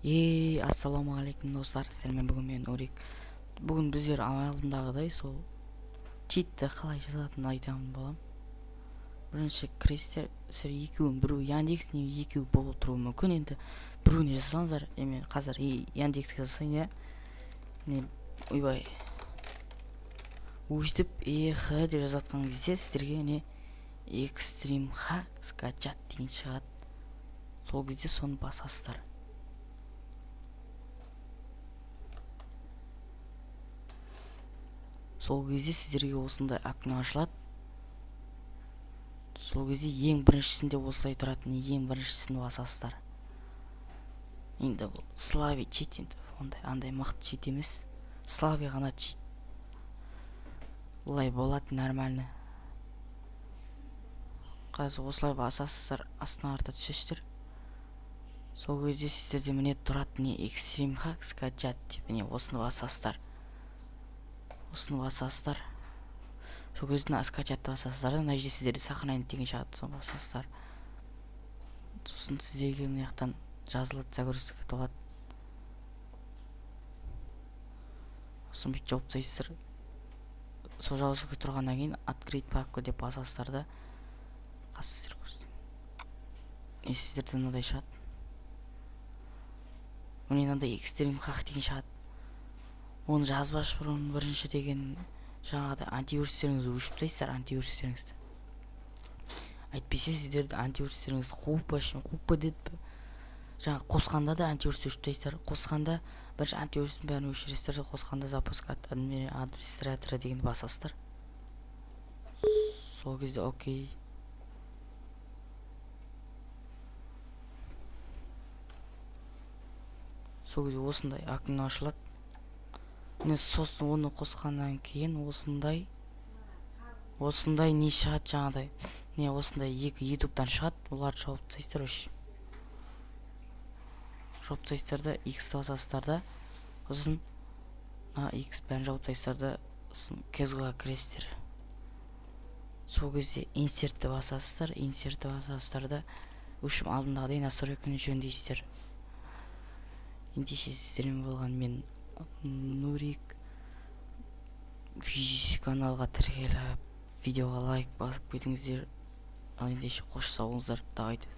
Ассаламу алейкум достар, сіздермен бүгін мен Орик. Бүгін біздер алдындағыдай сол читті қалай жазатынын айтамын болам. Бірінші кіресіздер, сіздер екеуін біреу Яндекс немесе екеуі болып тұруы мүмкін. Енді біреуіне жазсаңыздар, мен қазір Яндекске жазсайын, ойбай өйстіп деп жазатқан кезде сіздерге экстрим хак скачать деген шығады. Сол кезде соны басасыздар. Сол кезде сіздерге осындай окно ашылады. Сол кезде ең біріншісінде осылай тұратын ең біріншісін басасыздар. Енді бұл Слави чит, енді андай мықты чит емес. Слави ғана чит. Олай болады, нормально. Қазір осылай басасыздар, астына арта түсесіздер. Сол кезде сіздерде міне тұратын экстрим хак скачать деп осыны басасыздар. Осыны басасыздар. Сол кезде скачатты басасыздар. Мына жерде сіздерде сохранить деген шығады, соны басасыздар. Сосын сіздерге мына жақтан жазылады, загрузка толады. Сосын бүйтіп жауып тастайсыздар. Сол жазылып тұрғаннан кейін открыть папку деп басасыздар да. Қазір сіздерде мынадай шығады. Міне мынандай экстрим хак деген шығады. Оны жазбаш бұрын бірінші деген жаңағыдай антивирустеріңізді өшіріп тастайсыздар, антивирустеріңізді. Әйтпесе сіздерді антивирустеріңізді қуып деді. Жаңа қосқанда да антивирусты өшіріп тастайсыздар. Қосқанда бірінші антивирустың бәрін өшіресіздер, қосқанда запускать администратора дегенді басасыздар. Сол кезде окей. Сол кезде осындай окно ашылады. Сосын оны қосқаннан кейін осындай не шығады жаңағыдай. Осындай екі ютубтан шығады. Оларды жауып тастайсыздар өш. Жауып тастайсыздар да X-ті басасыздар да. Сосын X бәрін жауып тастайсыздар да. Сосын кезуға кіресіздер. Сол кезде инсертті басасыздар. Инсертті басасыздар да. Өшім алдындағыдай настройканы жөндейсіздер. Ендеше сіздермен болған мен Нурик. Каналға тіркеліп, видеоға лайк басып кетіңіздер. Ал ендеше қош сау болыңыздар. Давайте.